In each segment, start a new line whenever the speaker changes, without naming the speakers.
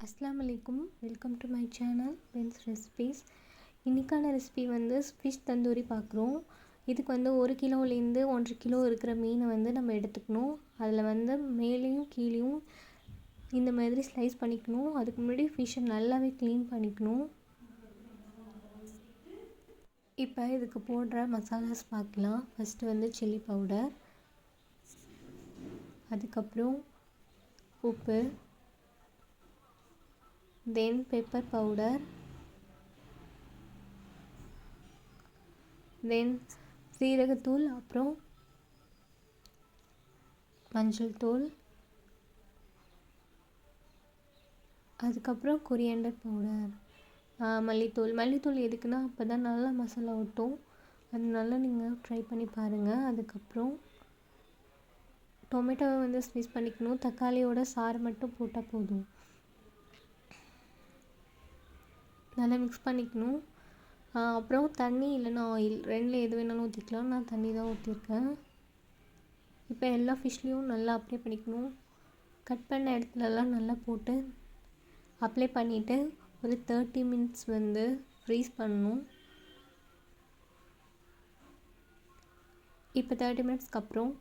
அஸ்ஸலாமு அலைக்கும். Welcome to my channel Ben's recipes. இன்றைக்கான ரெசிபி ஃபிஷ் தந்தூரி பார்க்குறோம். இதுக்கு 1 கிலோலேருந்து 1.5 கிலோ இருக்கிற மீனை நம்ம எடுத்துக்கணும். அதில் மேலேயும் கீழேயும் இந்த மாதிரி ஸ்லைஸ் பண்ணிக்கணும். அதுக்கு முன்னாடி ஃபிஷ்ஷை நல்லாவே க்ளீன் பண்ணிக்கணும். இப்போ இதுக்கு போடுற மசாலாஸ் பார்க்கலாம். ஃபஸ்ட்டு சில்லி பவுடர், அதுக்கப்புறம் உப்பு, தென் பெப்பர் பவுடர், தென் சீரகத்தூள், அப்புறம் மஞ்சள் தூள், அதுக்கப்புறம் கொரியாண்டர் பவுடர், மல்லித்தூள் எதுக்குன்னா அப்போ தான் நல்லா மசாலா ஒட்டும். அதனால நீங்கள் ட்ரை பண்ணி பாருங்கள். அதுக்கப்புறம் டொமேட்டோவை ஸ்க்வீஸ் பண்ணிக்கணும். தக்காளியோட சாறு மட்டும் போட்டால் போதும். நல்லா மிக்ஸ் பண்ணிக்கணும். அப்புறம் தண்ணி இல்லைன்னா ஆயில், ரெண்டில் எது வேணாலும் ஊற்றிக்கலாம். நான் தண்ணி தான் ஊற்றிருக்கேன். இப்போ எல்லா ஃபிஷ்லேயும் நல்லா அப்ளை பண்ணிக்கணும். கட் பண்ண இடத்துலலாம் நல்லா போட்டு அப்ளை பண்ணிவிட்டு ஒரு 30 மினிட்ஸ் ஃப்ரீஸ் பண்ணணும். இப்போ 30 மினிட்ஸ்க்கு அப்புறம்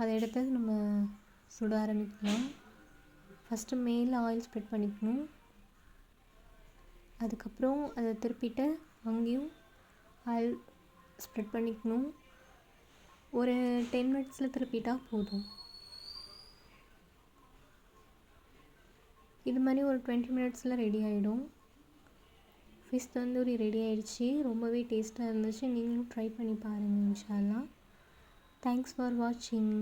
அதை எடுத்து நம்ம சுட ஆரம்பிக்கலாம். ஃபஸ்ட்டு மேலே ஆயில் ஸ்ப்ரெட் பண்ணிக்கணும். அதுக்கப்புறம் அதை திருப்பிட்டு அங்கேயும் ஆயில் ஸ்ப்ரெட் பண்ணிக்கணும். ஒரு 10 மினிட்ஸில் திருப்பிட்டால் போதும். இது மாதிரி ஒரு 20 மினிட்ஸில் ரெடி ஆகிடும். ஃபிஷ் தந்தூரி ரெடி ஆகிடுச்சு. ரொம்பவே டேஸ்ட்டாக இருந்துச்சு. நீங்களும் ட்ரை பண்ணி பாருங்கள் இன்ஷா அல்லாஹ். தேங்க்ஸ் ஃபார் வாட்சிங்.